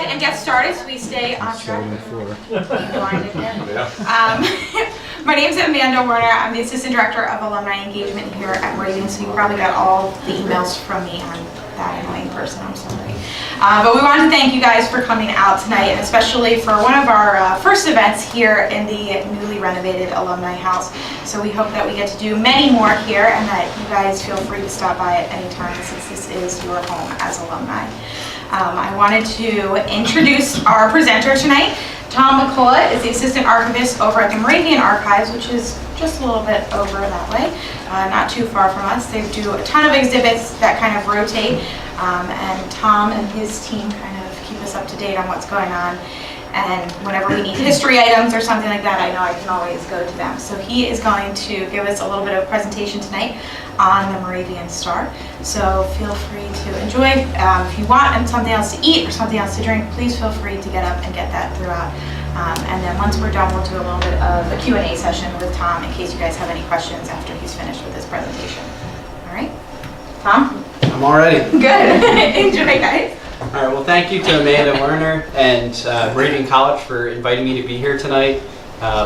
ahead and get started so we stay on track. My name is Amanda Werner. I'm the Assistant Director of Alumni Engagement here at Moravian, so you probably got all the emails from me. I'm that annoying person, I'm sorry. But we wanted to thank you guys for coming out tonight, and especially for one of our first events here in the newly renovated Alumni House. So we hope that we get to do many more here, and that you guys feel free to stop by at any time since this is your home as alumni. I wanted to introduce our presenter tonight. Tom McCullough is the Assistant Archivist over at the Moravian Archives, which is just a little bit over that way, not too far from us. They do a ton of exhibits that kind of rotate, and Tom and his team kind of keep us up to date on what's going on. And whenever we need history items or something like that, I know I can always go to them. So he is going to give us a little bit of a presentation tonight on the Moravian Star. So feel free to enjoy. If you want something else to eat or something else to drink, please feel free to get up and get that throughout. And then once we're done, we'll do a little bit of a Q&A session with Tom in case you guys have any questions after he's finished with his presentation. All right, Tom? I'm all ready. Good. Enjoy, guys. All right, well, thank you to Amanda Werner and Moravian College for inviting me to be here tonight.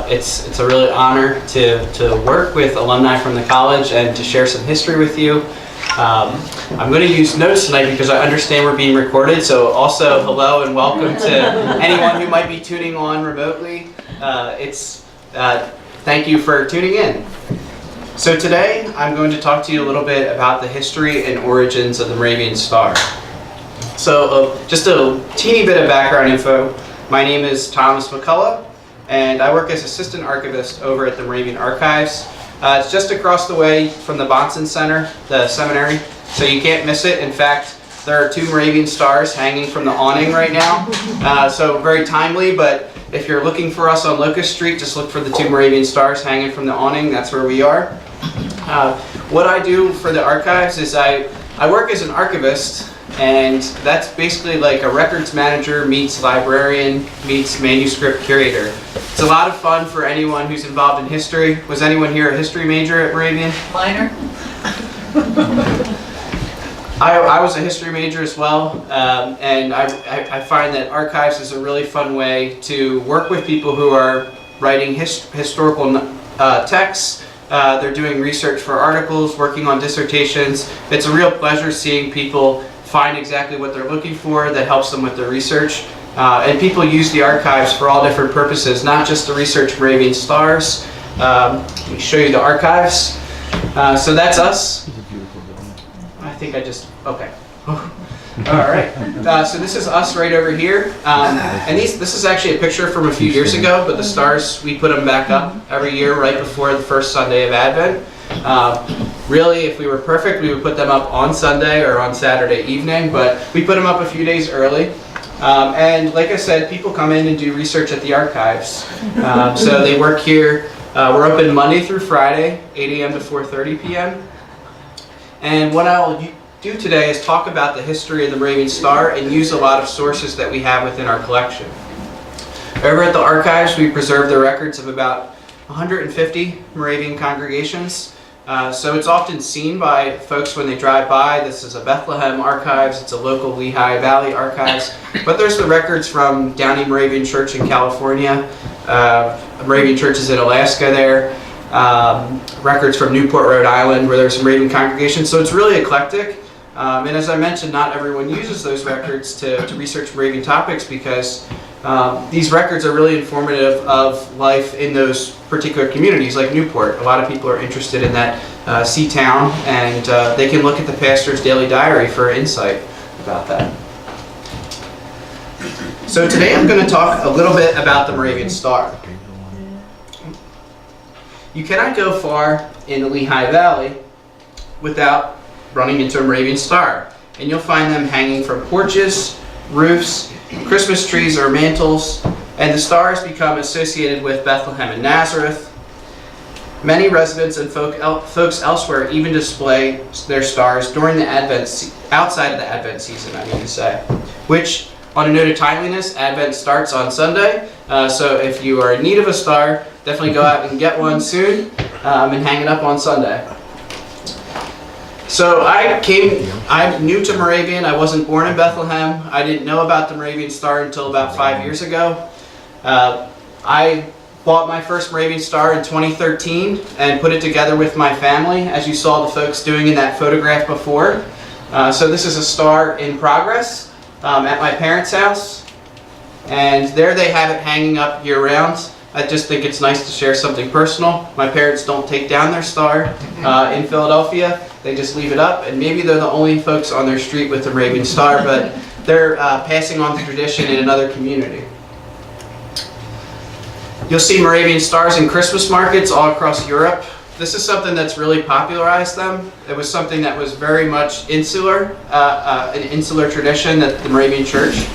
It's a really honor to work with alumni from the college and to share some history with you. I'm going to use notes tonight because I understand we're being recorded, so also hello and welcome to anyone who might be tuning on remotely. Thank you for tuning in. So today I'm going to talk to you a little bit about the history and origins of the Moravian Star. So just a teeny bit of background info. My name is Thomas McCullough, and I work as Assistant Archivist over at the Moravian Archives. It's just across the way from the Bonson Center, the seminary, so you can't miss it. In fact, there are 2 Moravian Stars hanging from the awning right now, so very timely, but if you're looking for us on Locust Street, just look for the 2 Moravian Stars hanging from the awning. That's where we are. What I do for the archives is I work as an archivist, and that's basically like a records manager meets librarian meets manuscript curator. It's a lot of fun for anyone who's involved in history. Was anyone here a history major at Moravian? Minor. I was a history major as well, and I find that archives is a really fun way to work with people who are writing historical texts. They're doing research for articles, working on dissertations. It's a real pleasure seeing people find exactly what they're looking for that helps them with their research. And people use the archives for all different purposes, not just to research Moravian Stars. Let me show you the archives. So that's us. I think I just, okay. All right, so this is us right over here. And this is actually a picture from a few years ago, but the stars, we put them back up every year right before the first Sunday of Advent. Really, if we were perfect, we would put them up on Sunday or on Saturday evening, but we put them up a few days early. And like I said, people come in and do research at the archives. So they work here. We're open Monday through Friday, 8 a.m. to 4:30 p.m. And what I'll do today is talk about the history of the Moravian Star and use a lot of sources that we have within our collection. Over at the archives, we preserve the records of about 150 Moravian congregations. So it's often seen by folks when they drive by. This is a Bethlehem archives, it's a local Lehigh Valley archives, but there's the records from Downey Moravian Church in California, Moravian churches in Alaska there, records from Newport, Rhode Island, where there's some Moravian congregations, so it's really eclectic. And as I mentioned, not everyone uses those records to research Moravian topics because these records are really informative of life in those particular communities, like Newport. A lot of people are interested in that sea town, and they can look at the pastor's daily diary for insight about that. So today I'm going to talk a little bit about the Moravian Star. You cannot go far in the Lehigh Valley without running into a Moravian Star, and you'll find them hanging from porches, roofs, Christmas trees or mantles, and the stars become associated with Bethlehem and Nazareth. Many residents and folks elsewhere even display their stars during the outside of the Advent season, I mean to say. Which, on a note of timeliness, Advent starts on Sunday, so if you are in need of a star, definitely go out and get one soon and hang it up on Sunday. So I'm new to Moravian. I wasn't born in Bethlehem. I didn't know about the Moravian Star until about 5 years ago. I bought my first Moravian Star in 2013 and put it together with my family, as you saw the folks doing in that photograph before. So this is a star in progress at my parents' house. And there they have it hanging up year-round. I just think it's nice to share something personal. My parents don't take down their star in Philadelphia. They just leave it up, and maybe they're the only folks on their street with the Moravian Star, but they're passing on the tradition in another community. You'll see Moravian Stars in Christmas markets all across Europe. This is something that's really popularized them. It was something that was very much insular, an insular tradition that the Moravian Church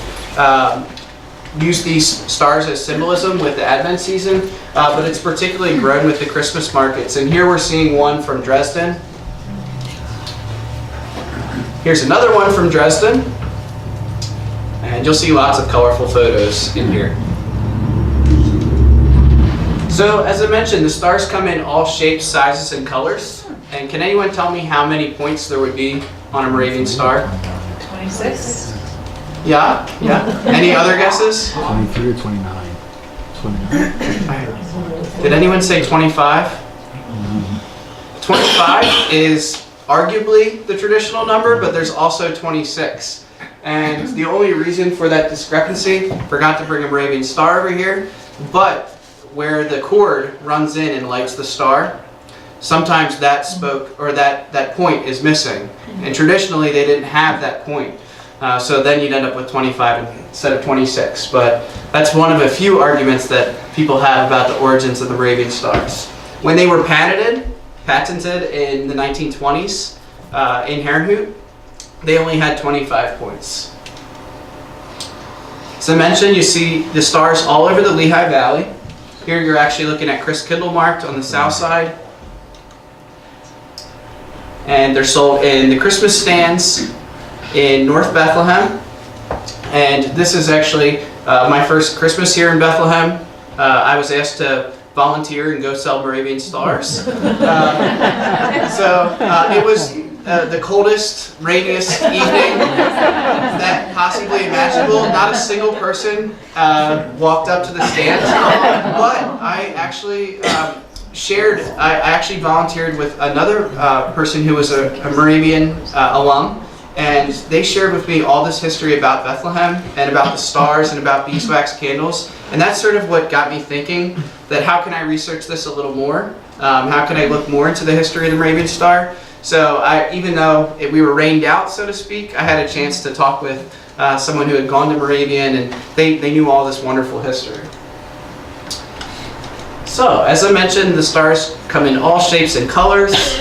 used these stars as symbolism with the Advent season, but it's particularly grown with the Christmas markets. And here we're seeing one from Dresden. Here's another one from Dresden. And you'll see lots of colorful photos in here. So as I mentioned, the stars come in all shapes, sizes, and colors. And can anyone tell me how many points there would be on a Moravian star? 26. Yeah? Any other guesses? 23 or 29? 29. Did anyone say 25? 25 is arguably the traditional number, but there's also 26. And the only reason for that discrepancy, forgot to bring a Moravian Star over here, but where the cord runs in and lights the star, sometimes that point is missing. And traditionally they didn't have that point. So then you'd end up with 25 instead of 26. But that's one of a few arguments that people have about the origins of the Moravian Stars. When they were patented in the 1920s in Herrnhut, they only had 25 points. As I mentioned, you see the stars all over the Lehigh Valley. Here you're actually looking at Christkindlmarkt on the south side. And they're sold in the Christmas stands in North Bethlehem. And this is actually my first Christmas here in Bethlehem. I was asked to volunteer and go sell Moravian Stars. It was the coldest, rainiest evening that possibly imaginable. Not a single person walked up to the stand, but I actually I actually volunteered with another person who was a Moravian alum, and they shared with me all this history about Bethlehem and about the stars and about beeswax candles. And that's sort of what got me thinking that how can I research this a little more? How can I look more into the history of the Moravian Star? So even though we were rained out, so to speak, I had a chance to talk with someone who had gone to Moravian, and they knew all this wonderful history. So, as I mentioned, the stars come in all shapes and colors.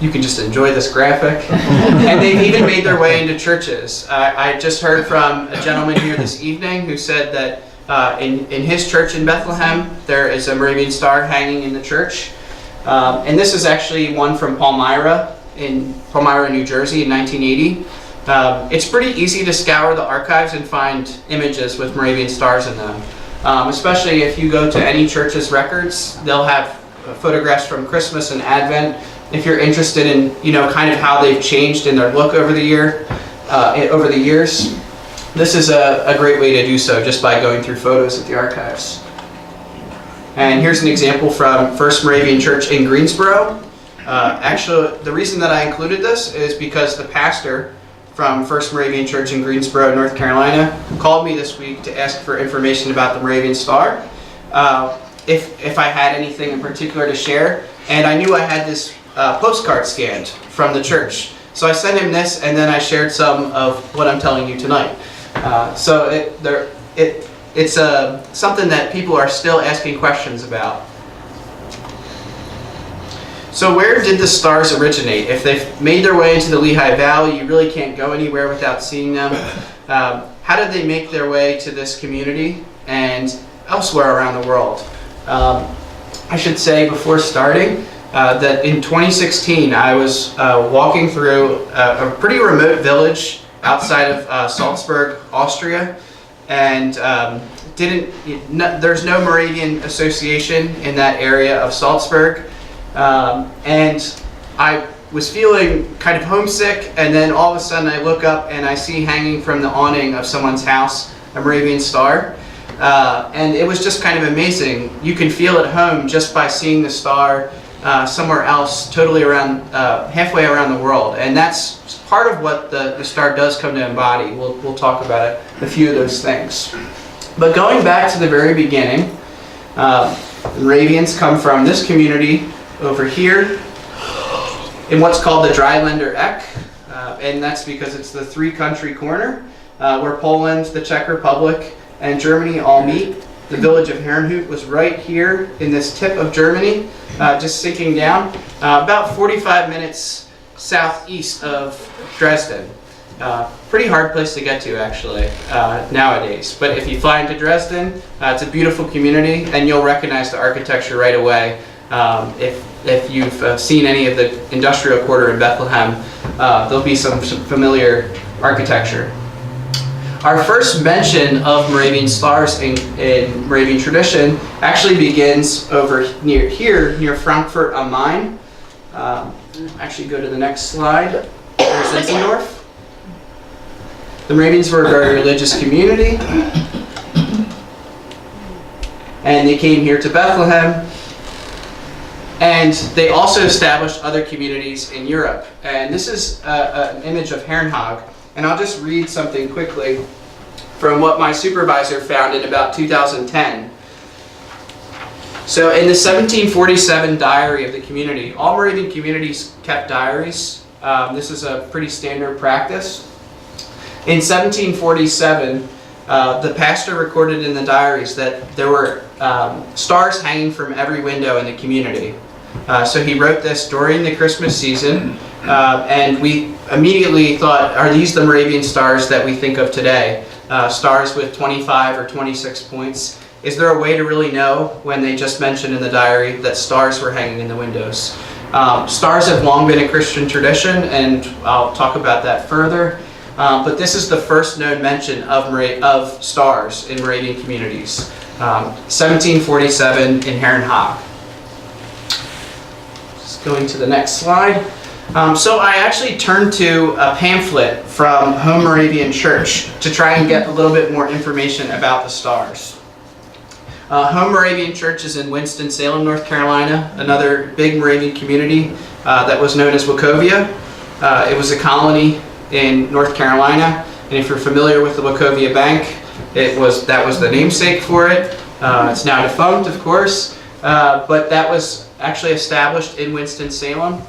You can just enjoy this graphic. And they've even made their way into churches. I just heard from a gentleman here this evening who said that in his church in Bethlehem, there is a Moravian Star hanging in the church. And this is actually one from Palmyra, New Jersey in 1980. It's pretty easy to scour the archives and find images with Moravian Stars in them. Especially if you go to any church's records, they'll have photographs from Christmas and Advent. If you're interested in, kind of how they've changed in their look over the years, this is a great way to do so just by going through photos at the archives. And here's an example from First Moravian Church in Greensboro. Actually, the reason that I included this is because the pastor from First Moravian Church in Greensboro, North Carolina, called me this week to ask for information about the Moravian Star, if I had anything in particular to share. And I knew I had this postcard scanned from the church. So I sent him this, and then I shared some of what I'm telling you tonight. It's something that people are still asking questions about. So where did the stars originate? If they've made their way into the Lehigh Valley, you really can't go anywhere without seeing them. How did they make their way to this community and elsewhere around the world? I should say before starting that in 2016 I was walking through a pretty remote village outside of Salzburg, Austria, and there's no Moravian association in that area of Salzburg. And I was feeling kind of homesick, and then all of a sudden I look up and I see hanging from the awning of someone's house a Moravian star. And it was just kind of amazing. You can feel at home just by seeing the star somewhere else, totally around, halfway around the world. And that's part of what the star does come to embody. We'll talk about a few of those things. But going back to the very beginning, Moravians come from this community over here in what's called the Dreiländer Eck, and that's because it's the three-country corner where Poland, the Czech Republic, and Germany all meet. The village of Herrnhut was right here in this tip of Germany, just sinking down, about 45 minutes southeast of Dresden. Pretty hard place to get to, actually, nowadays. But if you fly into Dresden, it's a beautiful community, and you'll recognize the architecture right away. If you've seen any of the industrial quarter in Bethlehem, there'll be some familiar architecture. Our first mention of Moravian stars in Moravian tradition actually begins over near Frankfurt am Main. Actually, go to the next slide. There's Zinzendorf. The Moravians were a very religious community, and they came here to Bethlehem. And they also established other communities in Europe. And this is an image of Herrnhut. And I'll just read something quickly from what my supervisor found in about 2010. So in the 1747 diary of the community, all Moravian communities kept diaries. This is a pretty standard practice. In 1747, the pastor recorded in the diaries that there were stars hanging from every window in the community. So he wrote this during the Christmas season, and we immediately thought, are these the Moravian stars that we think of today? Stars with 25 or 26 points. Is there a way to really know when they just mentioned in the diary that stars were hanging in the windows? Stars have long been a Christian tradition, and I'll talk about that further. But this is the first known mention of stars in Moravian communities. 1747 in Herrnhut. Just going to the next slide. So I actually turned to a pamphlet from Home Moravian Church to try and get a little bit more information about the stars. Home Moravian Church is in Winston-Salem, North Carolina, another big Moravian community that was known as Wachovia. It was a colony in North Carolina, and if you're familiar with the Wachovia Bank, that was the namesake for it. It's now defunct, of course, but that was actually established in Winston-Salem.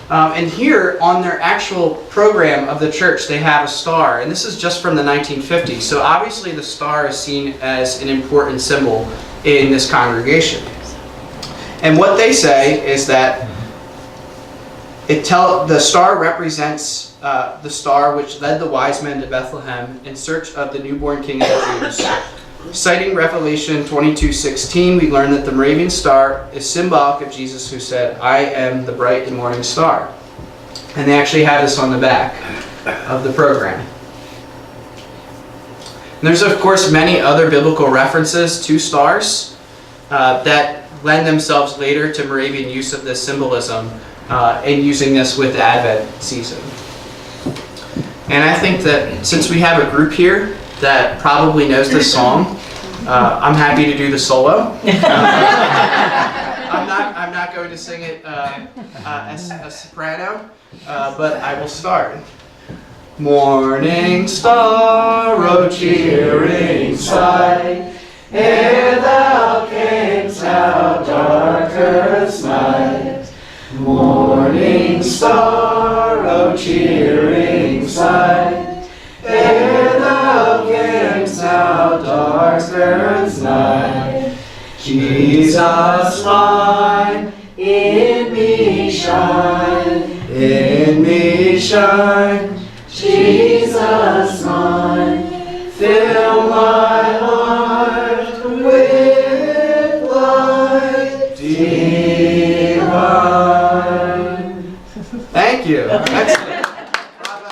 And here on their actual program of the church, they have a star, and this is just from the 1950s. So obviously the star is seen as an important symbol in this congregation. And what they say is that the star represents the star which led the wise men to Bethlehem in search of the newborn King of the Jews. Citing Revelation 22:16, we learn that the Moravian star is symbolic of Jesus, who said, "I am the bright and morning star." And they actually have this on the back of the program. And there's, of course, many other biblical references to stars that lend themselves later to Moravian use of this symbolism and using this with the Advent season. And I think that since we have a group here that probably knows this song, I'm happy to do the solo. I'm not going to sing it as a soprano, but I will start. Morning star, O cheering sight, ere thou camest out dark earth's night. Morning star, O cheering sight, ere thou camest out dark earth's night. Jesus mine, in me shine, in me shine. Jesus mine, fill my heart with light divine. Thank you. Excellent. Bravo.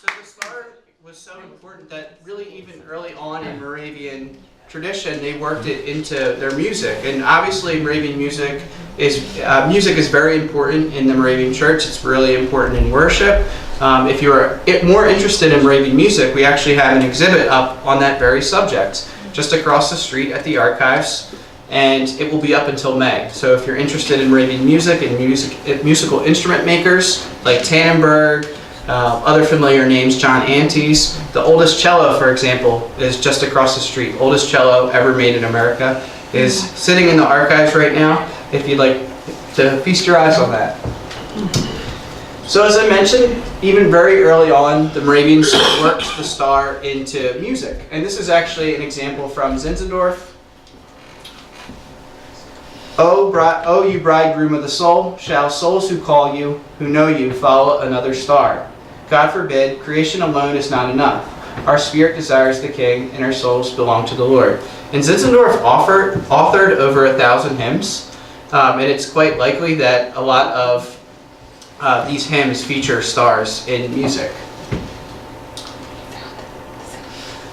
So the star was so important that really even early on in Moravian tradition, they worked it into their music. And obviously Moravian music is very important in the Moravian Church. It's really important in worship. If you're more interested in Moravian music, we actually have an exhibit up on that very subject just across the street at the archives, and it will be up until May. So if you're interested in Moravian music and musical instrument makers like Tannenberg, other familiar names, John Antes, the oldest cello, for example, is just across the street. Oldest cello ever made in America is sitting in the archives right now, if you'd like to feast your eyes on that. So as I mentioned, even very early on, the Moravians worked the star into music. And this is actually an example from Zinzendorf. O you bridegroom of the soul, shall souls who call you, who know you, follow another star. God forbid, creation alone is not enough. Our spirit desires the King, and our souls belong to the Lord. And Zinzendorf authored over 1,000 hymns, and it's quite likely that a lot of these hymns feature stars in music.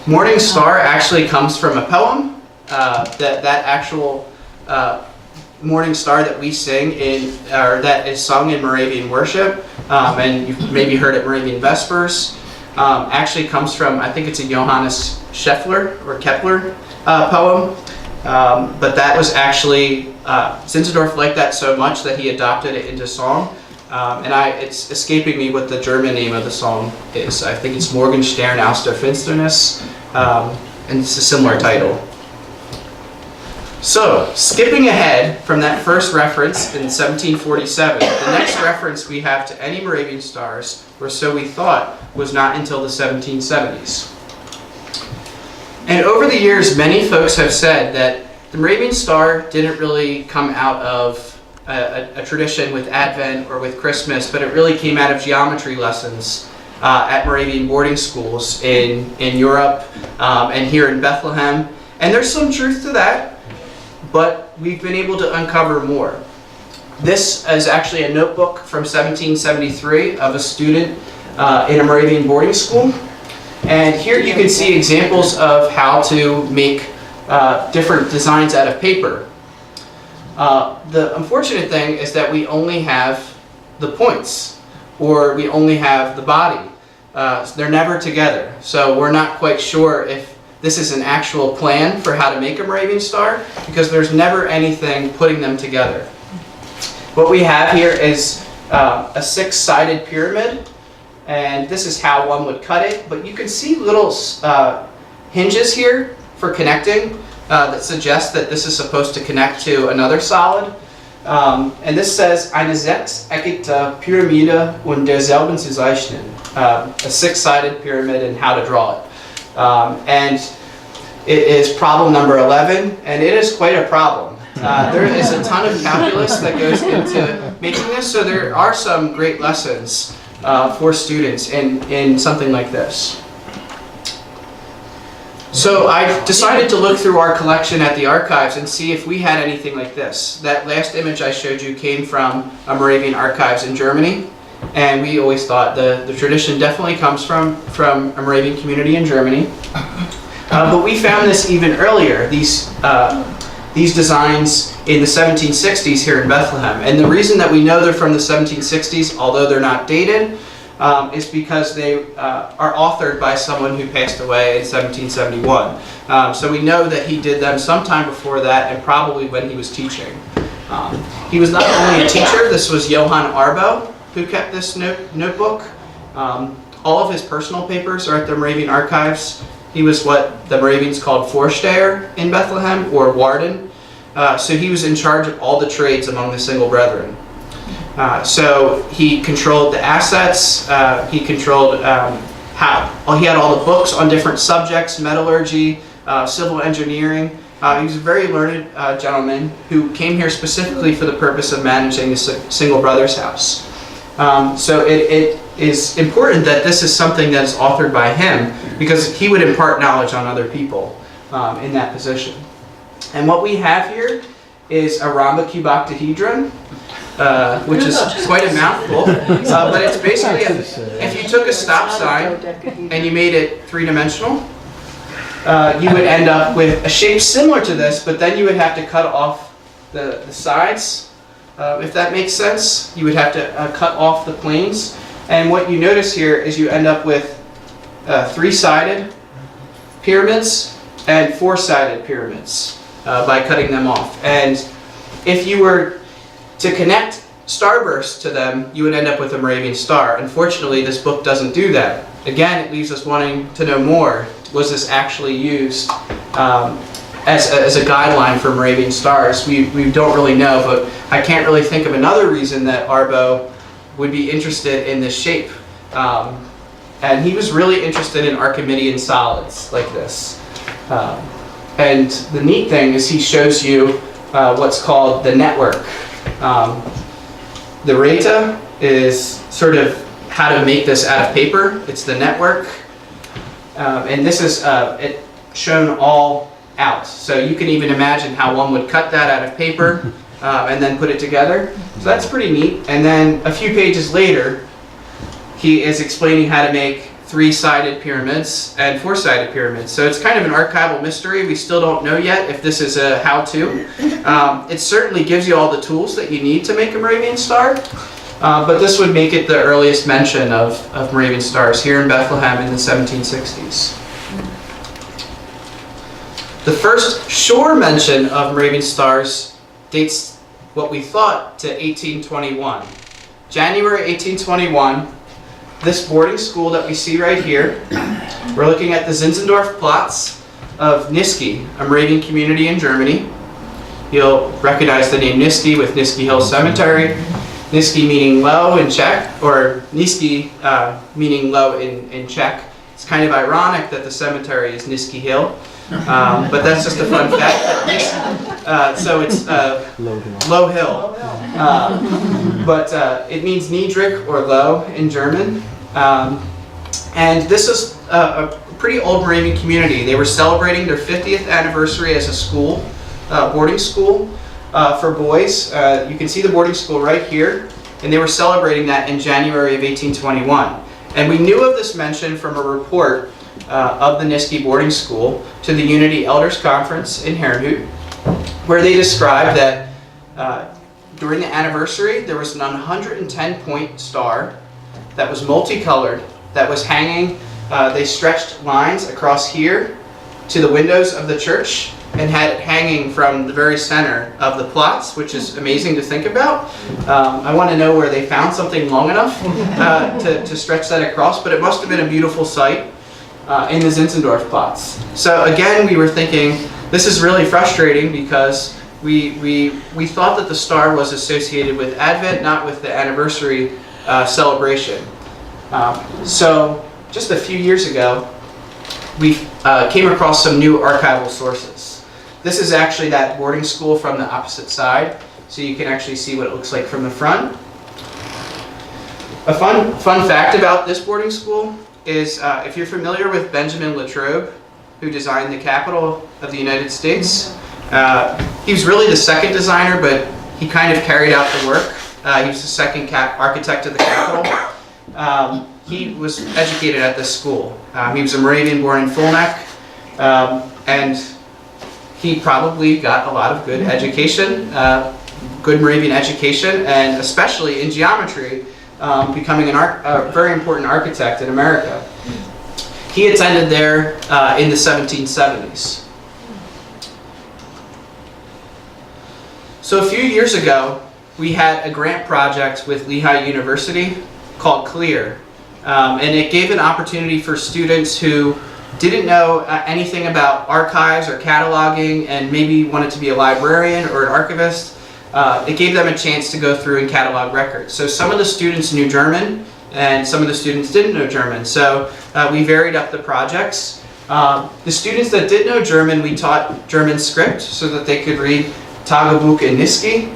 Morning Star actually comes from a poem. That actual Morning Star that we sing or that is sung in Moravian worship, and you've maybe heard at Moravian Vespers, actually comes from, I think it's a Johannes Kepler poem, but that was actually, Zinzendorf liked that so much that he adopted it into song. And it's escaping me what the German name of the song is. I think it's Morgenstern aus der Finsternis, and it's a similar title. So, skipping ahead from that first reference in 1747, the next reference we have to any Moravian stars, or so we thought, was not until the 1770s. And over the years, many folks have said that the Moravian star didn't really come out of a tradition with Advent or with Christmas, but it really came out of geometry lessons at Moravian boarding schools in Europe and here in Bethlehem. And there's some truth to that, but we've been able to uncover more. This is actually a notebook from 1773 of a student in a Moravian boarding school. And here you can see examples of how to make different designs out of paper. The unfortunate thing is that we only have the points, or we only have the body. They're never together, so we're not quite sure if this is an actual plan for how to make a Moravian star, because there's never anything putting them together. What we have here is a six-sided pyramid, and this is how one would cut it, but you can see little hinges here for connecting. That suggests that this is supposed to connect to another solid. And this says, eine sechseckige Pyramide und derselben zu zeichnen. A six-sided pyramid and how to draw it. And it is problem number 11, and it is quite a problem. There is a ton of calculus that goes into making this, so there are some great lessons for students in something like this. So I decided to look through our collection at the archives and see if we had anything like this. That last image I showed you came from a Moravian archives in Germany, and we always thought the tradition definitely comes from a Moravian community in Germany. But we found this even earlier, these designs in the 1760s here in Bethlehem. And the reason that we know they're from the 1760s, although they're not dated, is because they are authored by someone who passed away in 1771. So we know that he did them sometime before that, and probably when he was teaching. He was not only a teacher, this was Johann Arbo who kept this notebook. All of his personal papers are at the Moravian Archives. He was what the Moravians called Vorsteher in Bethlehem, or Warden. So he was in charge of all the trades among the single brethren. So he controlled the assets, he controlled he had all the books on different subjects, metallurgy, civil engineering. He was a very learned gentleman who came here specifically for the purpose of managing the single brother's house. So it is important that this is something that is authored by him, because he would impart knowledge on other people in that position. And what we have here is a rhombocuboxahedron, which is quite a mouthful, but it's basically if you took a stop sign and you made it three-dimensional, you would end up with a shape similar to this, but then you would have to cut off the sides, if that makes sense. You would have to cut off the planes. And what you notice here is you end up with 3-sided pyramids and 4-sided pyramids by cutting them off. And if you were to connect starbursts to them, you would end up with a Moravian star. Unfortunately, this book doesn't do that. Again, it leaves us wanting to know more. Was this actually used as a guideline for Moravian stars? We don't really know, but I can't really think of another reason that Arbo would be interested in this shape. And he was really interested in Archimedean solids like this. And the neat thing is he shows you what's called the network. The reta is sort of how to make this out of paper. It's the network. And this is it shown all out. So you can even imagine how one would cut that out of paper and then put it together. So that's pretty neat. And then a few pages later, he is explaining how to make 3-sided pyramids and 4-sided pyramids. So it's kind of an archival mystery. We still don't know yet if this is a how-to. It certainly gives you all the tools that you need to make a Moravian star. But this would make it the earliest mention of Moravian stars here in Bethlehem in the 1760s. The first sure mention of Moravian stars dates what we thought to 1821. January 1821, this boarding school that we see right here, we're looking at the Zinzendorf Platz of Niski, a Moravian community in Germany. You'll recognize the name Niski with Niski Hill Cemetery. Niski meaning low in Czech, or Niski meaning low in Czech. It's kind of ironic that the cemetery is Niski Hill, but that's just a fun fact. So it's low hill. But it means niedrig or low in German. And this is a pretty old Moravian community. They were celebrating their 50th anniversary as a school, boarding school. For boys. You can see the boarding school right here, and they were celebrating that in January of 1821. And we knew of this mention from a report of the Niski boarding school to the Unity Elders Conference in Herrnhut, where they described that during the anniversary there was an 110-point star that was multicolored, that was hanging. They stretched lines across here to the windows of the church, and had it hanging from the very center of the Platz, which is amazing to think about. I want to know where they found something long enough to stretch that across, but it must have been a beautiful sight in the Zinzendorf Platz. So again, we were thinking, this is really frustrating because we thought that the star was associated with Advent, not with the anniversary celebration. So just a few years ago, we came across some new archival sources. This is actually that boarding school from the opposite side, so you can actually see what it looks like from the front. A fun fact about this boarding school is if you're familiar with Benjamin Latrobe, who designed the Capitol of the United States, he was really the second designer, but he kind of carried out the work. He was the second architect of the Capitol. He was educated at this school. He was a Moravian born in Fulneck, and he probably got a lot of good education, good Moravian education, and especially in geometry, becoming a very important architect in America. He attended there in the 1770s. So a few years ago, we had a grant project with Lehigh University called CLEAR, and it gave an opportunity for students who didn't know anything about archives or cataloging and maybe wanted to be a librarian or an archivist. It gave them a chance to go through and catalog records. So some of the students knew German and some of the students didn't know German. So we varied up the projects. The students that did know German, we taught German script so that they could read Tagebuch in Niski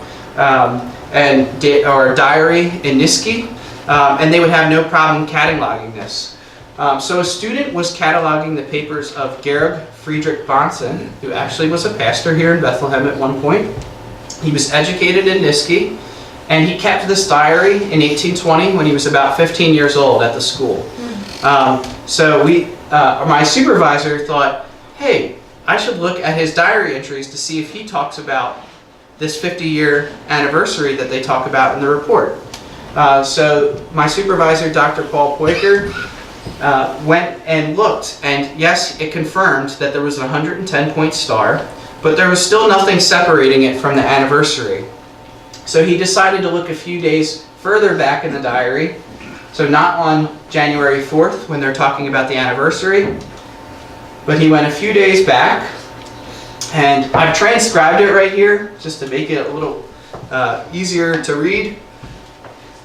or diary in Niski, and they would have no problem cataloging this. So a student was cataloging the papers of Georg Friedrich Bonson, who actually was a pastor here in Bethlehem at one point. He was educated in Niski, and he kept this diary in 1820 when he was about 15 years old at the school. So my supervisor thought, hey, I should look at his diary entries to see if he talks about this 50-year anniversary that they talk about in the report. So my supervisor, Dr. Paul Poiker, went and looked, and yes, it confirmed that there was a 110-point star, but there was still nothing separating it from the anniversary. So he decided to look a few days further back in the diary, so not on January 4th when they're talking about the anniversary, but he went a few days back, and I've transcribed it right here just to make it a little easier to read.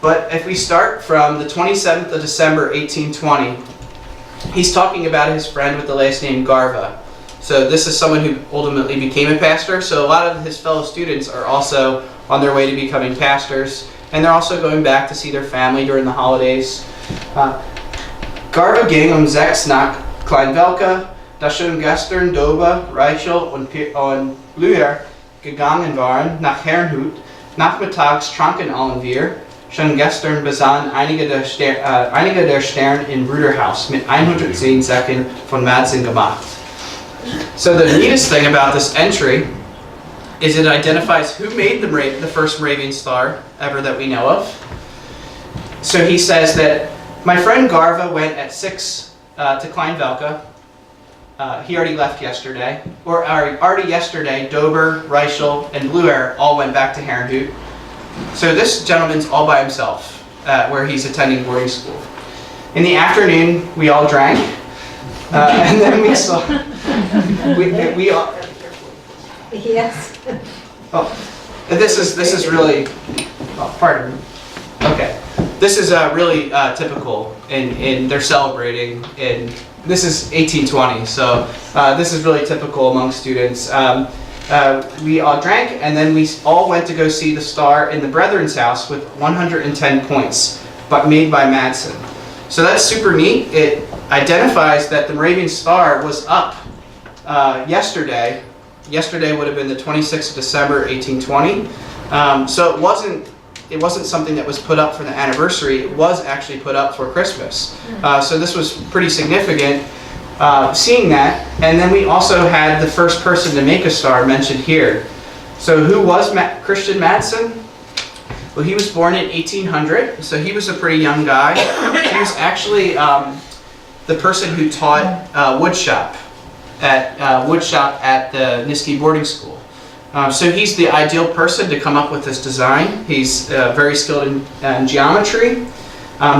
But if we start from the 27th of December 1820, he's talking about his friend with the last name Garva. So this is someone who ultimately became a pastor, so a lot of his fellow students are also on their way to becoming pastors, and they're also going back to see their family during the holidays. Garva ging sechs nach Kleinvelka, da schon gestern Dober, Reichel und Lüher gegangen waren nach Herrnhut. Nachmittags tranken allen wir. Schon gestern besahen einige der Sterne im Bruderhaus mit 110 Säcken von Madsen gemacht. So the neatest thing about this entry is it identifies who made the first Moravian star ever that we know of. So he says that my friend Garva went at 6 to Kleinvelka. He already left yesterday. Or already yesterday, Dober, Reichel, and Luer all went back to Herrnhut. So this gentleman's all by himself where he's attending boarding school. In the afternoon, we all drank. And then we saw... we all... Yes. Oh, this is really, oh, pardon me. Okay, this is really typical in they're celebrating in, this is 1820, so this is really typical among students. We all drank, and then we all went to go see the star in the Brethren's house with 110 points, but made by Madsen. So that's super neat. It identifies that the Moravian star was up yesterday. Yesterday would have been the 26th of December, 1820. So it wasn't something that was put up for the anniversary. It was actually put up for Christmas. So this was pretty significant. Seeing that, and then we also had the first person to make a star mentioned here. So who was Christian Madsen? Well, he was born in 1800, so he was a pretty young guy. He was actually the person who taught woodshop at the Niski boarding school. So he's the ideal person to come up with this design. He's very skilled in geometry.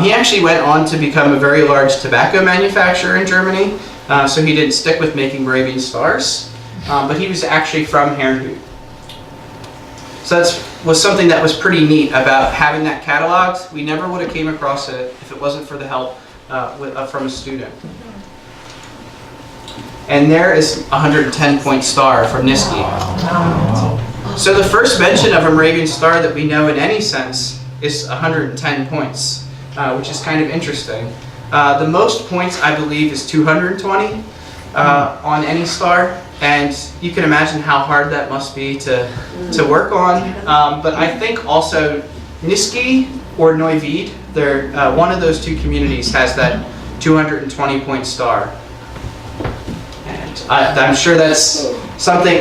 He actually went on to become a very large tobacco manufacturer in Germany. So he didn't stick with making Moravian stars, but he was actually from Herrnhut. So that was something that was pretty neat about having that cataloged. We never would have came across it if it wasn't for the help from a student. And there is a 110-point star from Niski. So the first mention of a Moravian star that we know in any sense is 110 points, which is kind of interesting. The most points, I believe, is 220 on any star, and you can imagine how hard that must be to work on. But I think also Niski or Neuwied, one of those two communities has that 220-point star. I'm sure that's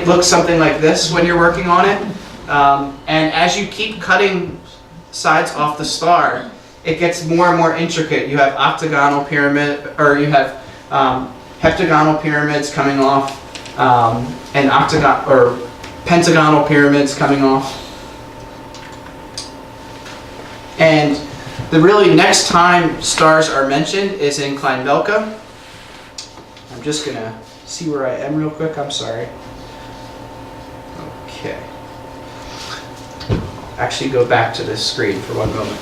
looks something like this when you're working on it. And as you keep cutting sides off the star, it gets more and more intricate. You have octagonal pyramid, or you have heptagonal pyramids coming off, and pentagonal pyramids coming off. And the really next time stars are mentioned is in Kleinvelka. I'm just gonna see where I am real quick, I'm sorry. Okay. Actually go back to this screen for one moment.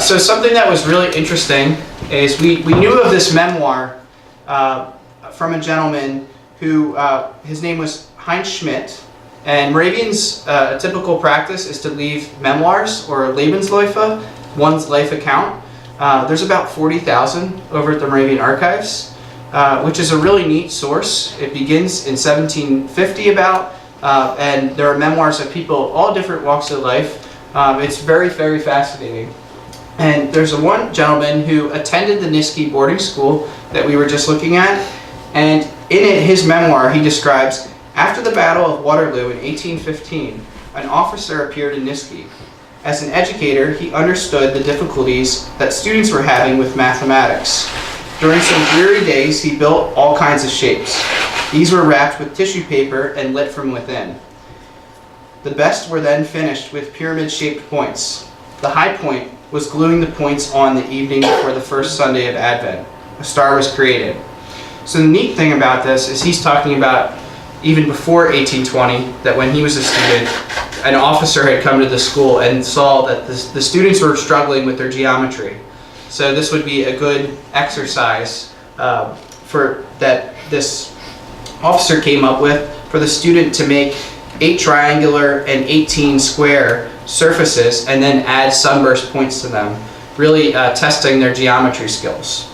So something that was really interesting is we knew of this memoir from a gentleman who, his name was Heinz Schmidt, and Moravians' typical practice is to leave memoirs or Lebensläufe, one's life account. There's about 40,000 over at the Moravian Archives. Which is a really neat source. It begins in 1750 and there are memoirs of people, all different walks of life. It's very, very fascinating. And there's one gentleman who attended the Niski boarding school that we were just looking at, and In it, his memoir, he describes, after the Battle of Waterloo in 1815, an officer appeared in Niski. As an educator, he understood the difficulties that students were having with mathematics. During some dreary days, he built all kinds of shapes. These were wrapped with tissue paper and lit from within. The best were then finished with pyramid-shaped points. The high point was gluing the points on the evening before the first Sunday of Advent. A star was created. So the neat thing about this is he's talking about even before 1820, that when he was a student, an officer had come to the school and saw that the students were struggling with their geometry. So this would be a good exercise for that this officer came up with for the student to make 8 triangular and 18 square surfaces and then add sunburst points to them, really testing their geometry skills.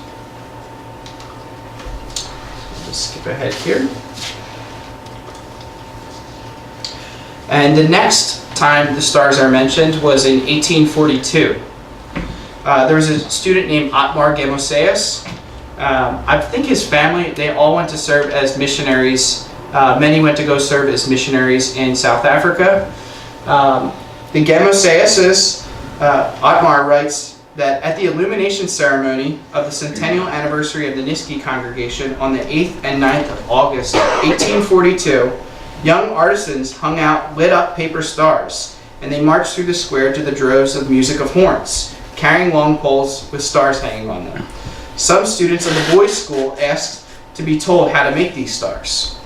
Let's skip ahead here. And the next time the stars are mentioned was in 1842. There was a student named Otmar Gemoseus. I think his family, they all went to serve as missionaries. Many went to go serve as missionaries in South Africa. The Gemoseuses, Otmar writes that at the illumination ceremony of the centennial anniversary of the Niski congregation on the 8th and 9th of August 1842, young artisans hung out lit-up paper stars, and they marched through the square to the droves of music of horns, carrying long poles with stars hanging on them. Some students of the boys' school asked to be told how to make these stars.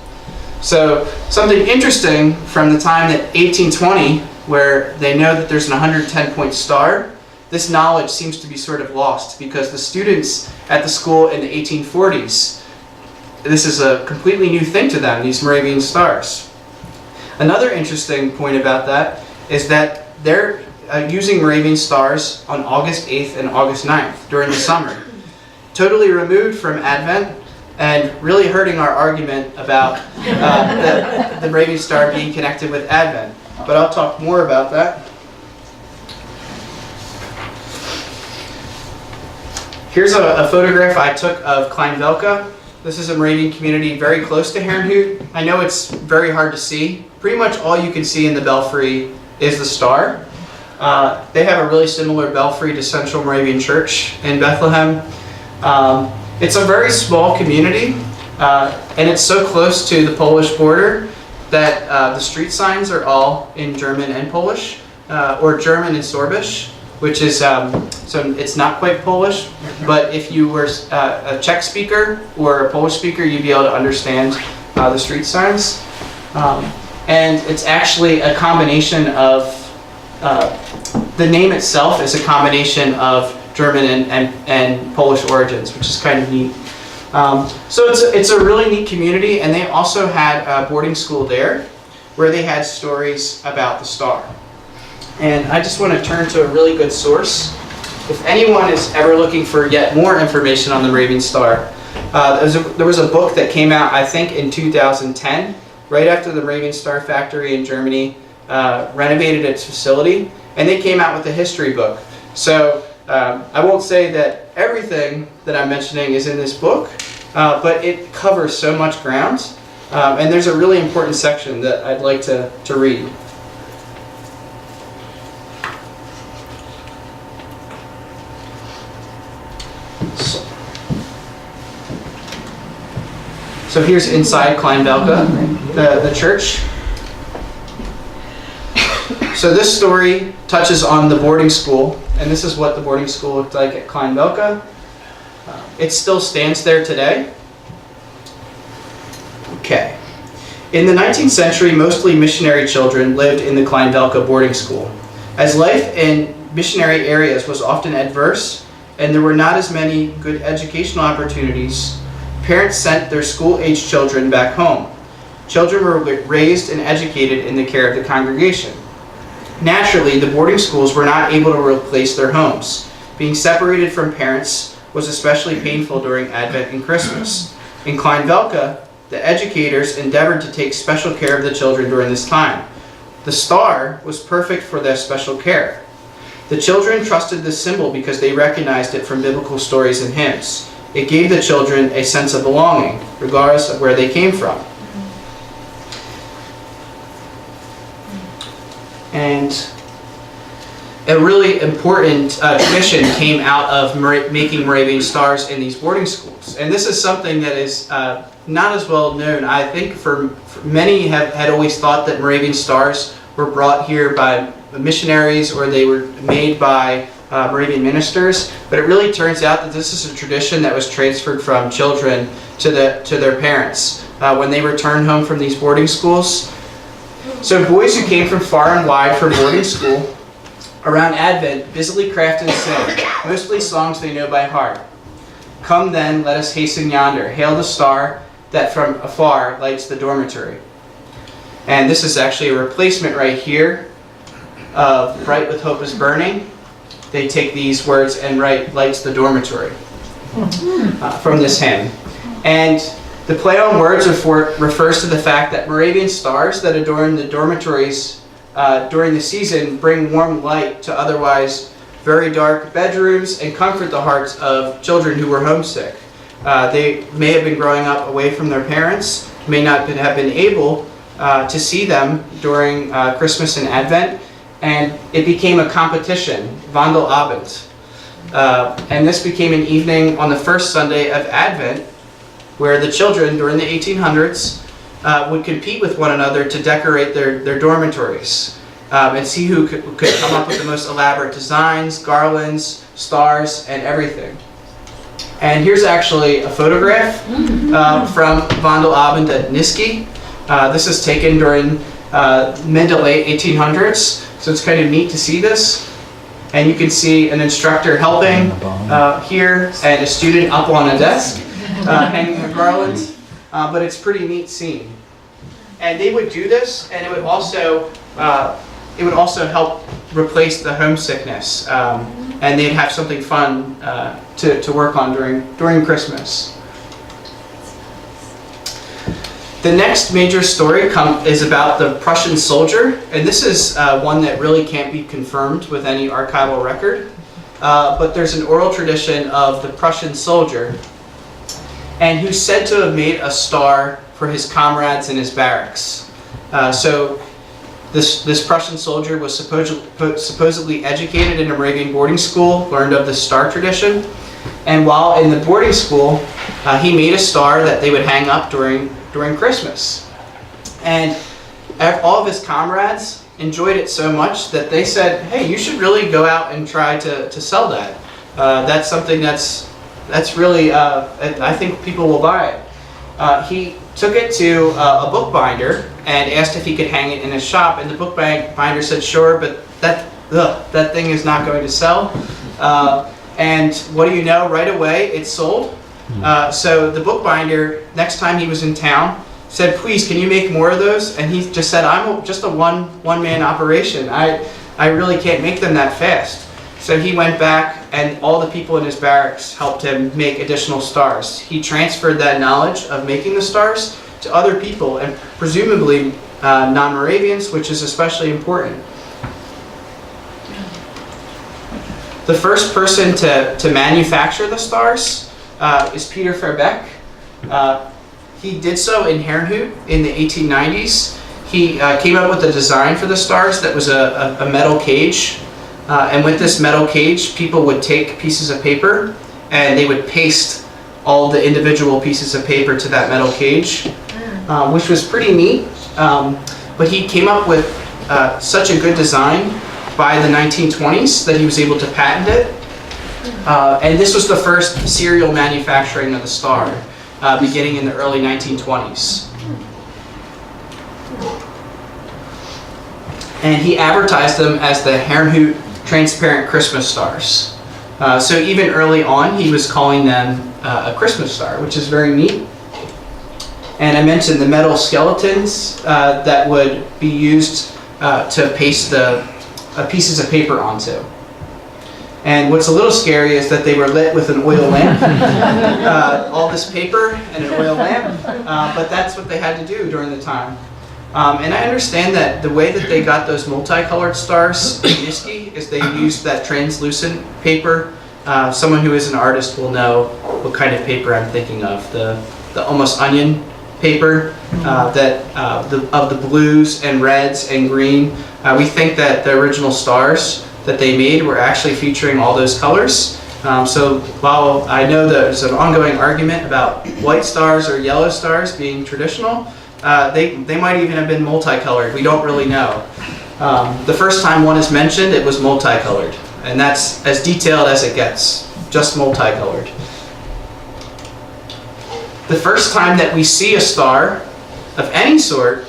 So something interesting from the time that 1820, where they know that there's an 110-point star, this knowledge seems to be sort of lost because the students at the school in the 1840s, this is a completely new thing to them, these Moravian stars. Another interesting point about that is that they're using Moravian stars on August 8th and August 9th during the summer. Totally removed from Advent and really hurting our argument about the Moravian star being connected with Advent. But I'll talk more about that. Here's a photograph I took of Kleinvelka. This is a Moravian community very close to Herrnhut. I know it's very hard to see. Pretty much all you can see in the belfry is the star. They have a really similar belfry to Central Moravian Church in Bethlehem. It's a very small community, and it's so close to the Polish border that the street signs are all in German and Polish, or German and Sorbish, which is, so it's not quite Polish, but if you were a Czech speaker or a Polish speaker, you'd be able to understand the street signs. And it's actually a combination of, the name itself is a combination of German and Polish origins, which is kind of neat. So it's a really neat community, and they also had a boarding school there where they had stories about the star. And I just want to turn to a really good source. If anyone is ever looking for yet more information on the Moravian Star, there was a book that came out, I think, in 2010, right after the Moravian Star factory in Germany renovated its facility, and they came out with a history book. So I won't say that everything that I'm mentioning is in this book, but it covers so much ground, and there's a really important section that I'd like to read. So here's inside Kleinvelka, the church. So this story touches on the boarding school, and this is what the boarding school looked like at Kleinvelka. It still stands there today. Okay. In the 19th century, mostly missionary children lived in the Kleinvelka boarding school. As life in missionary areas was often adverse, and there were not as many good educational opportunities, parents sent their school-aged children back home. Children were raised and educated in the care of the congregation. Naturally, the boarding schools were not able to replace their homes. Being separated from parents was especially painful during Advent and Christmas. In Kleinvelka, the educators endeavored to take special care of the children during this time. The star was perfect for their special care. The children trusted this symbol because they recognized it from biblical stories and hymns. it gave the children a sense of belonging, regardless of where they came from. And a really important tradition came out of making Moravian Stars in these boarding schools. And this is something that is not as well known. I think for many had always thought that Moravian Stars were brought here by missionaries or they were made by Moravian ministers, but it really turns out that this is a tradition that was transferred from children to their parents when they returned home from these boarding schools. So boys who came from far and wide for boarding school around Advent busily craft and sing, mostly songs they know by heart. Come then, let us hasten yonder, hail the star that from afar lights the dormitory. And this is actually a replacement right here of Bright with Hope is Burning. They take these words and write lights the dormitory from this hymn. And the play on words refers to the fact that Moravian stars that adorn the dormitories during the season bring warm light to otherwise very dark bedrooms and comfort the hearts of children who were homesick. They may have been growing up away from their parents, may not have been able to see them during Christmas and Advent, and it became a competition, Wandelabend. And this became an evening on the first Sunday of Advent where the children during the 1800s would compete with one another to decorate their dormitories and see who could come up with the most elaborate designs, garlands, stars, and everything. And here's actually a photograph from Wandelabend at Niski. This is taken during mid to late 1800s, so it's kind of neat to see this. And you can see an instructor helping here and a student up on a desk hanging a garland, but it's a pretty neat scene. And they would do this, and it would also help replace the homesickness, and they'd have something fun to work on during Christmas. The next major story is about the Prussian soldier, and this is one that really can't be confirmed with any archival record, but there's an oral tradition of the Prussian soldier, and who's said to have made a star for his comrades in his barracks. So this Prussian soldier was supposedly educated in a Moravian boarding school, learned of the star tradition, and while in the boarding school, he made a star that they would hang up during Christmas. And all of his comrades enjoyed it so much that they said, hey, you should really go out and try to sell that. That's something that's really, I think people will buy it. He took it to a bookbinder and asked if he could hang it in his shop, and the bookbinder said, sure, but that thing is not going to sell. And what do you know, right away it sold. So the bookbinder, next time he was in town, said, please, can you make more of those? And he just said, I'm just a one-man operation. I really can't make them that fast. So he went back, and all the people in his barracks helped him make additional stars. He transferred that knowledge of making the stars to other people, and presumably non-Moravians, which is especially important. The first person to manufacture the stars is Peter Verbeck. He did so in Herrnhut in the 1890s. He came up with a design for the stars that was a metal cage. And with this metal cage, people would take pieces of paper and they would paste all the individual pieces of paper to that metal cage, which was pretty neat. But he came up with such a good design by the 1920s that he was able to patent it. And this was the first serial manufacturing of the star, beginning in the early 1920s. And he advertised them as the Herrnhut transparent Christmas stars. So even early on, he was calling them a Christmas star, which is very neat. And I mentioned the metal skeletons that would be used to paste the pieces of paper onto. And what's a little scary is that they were lit with an oil lamp. All this paper and an oil lamp, but that's what they had to do during the time. And I understand that the way that they got those multicolored stars in Niski is they used that translucent paper someone who is an artist will know what kind of paper I'm thinking of. The almost onion paper of the blues and reds and green. We think that the original stars that they made were actually featuring all those colors. So while I know there's an ongoing argument about white stars or yellow stars being traditional, they might even have been multicolored. We don't really know. The first time one is mentioned, it was multicolored. And that's as detailed as it gets, just multicolored. The first time that we see a star of any sort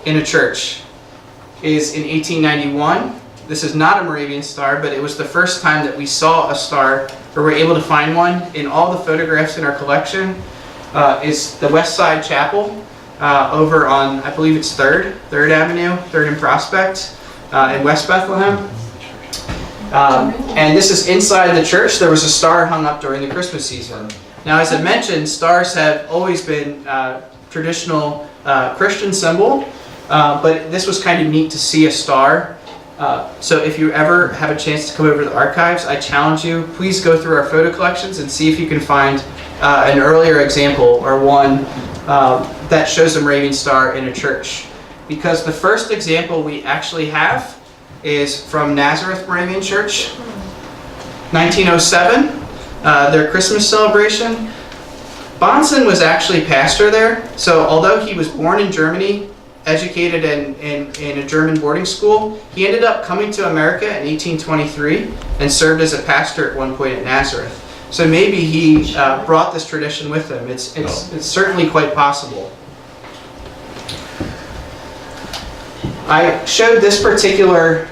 in a church is in 1891. This is not a Moravian star, but it was the first time that we saw a star, or were able to find one. In all the photographs in our collection is the West Side Chapel over on, I believe it's 3rd Avenue, 3rd and Prospect in West Bethlehem. And this is inside the church. There was a star hung up during the Christmas season. Now, as I mentioned, stars have always been traditional Christian symbol, but this was kind of neat to see a star. So if you ever have a chance to come over to the archives, I challenge you, please go through our photo collections and see if you can find an earlier example or one that shows a Moravian star in a church. Because the first example we actually have is from Nazareth Moravian Church, 1907. Their Christmas celebration. Bonson was actually pastor there, so although he was born in Germany, educated in a German boarding school, he ended up coming to America in 1823 and served as a pastor at one point at Nazareth. So maybe he brought this tradition with him. It's certainly quite possible. I showed this particular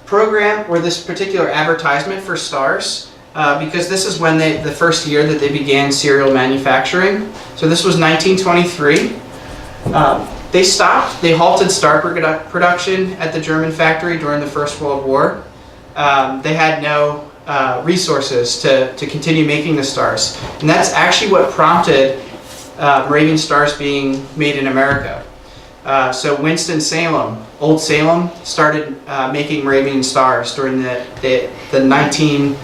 program, or this particular advertisement for stars, because this is when the first year that they began serial manufacturing. So this was 1923. They halted star production at the German factory during the First World War. They had no resources to continue making the stars. And that's actually what prompted Moravian stars being made in America. So Winston-Salem, Old Salem, started making Moravian stars during the 1920s.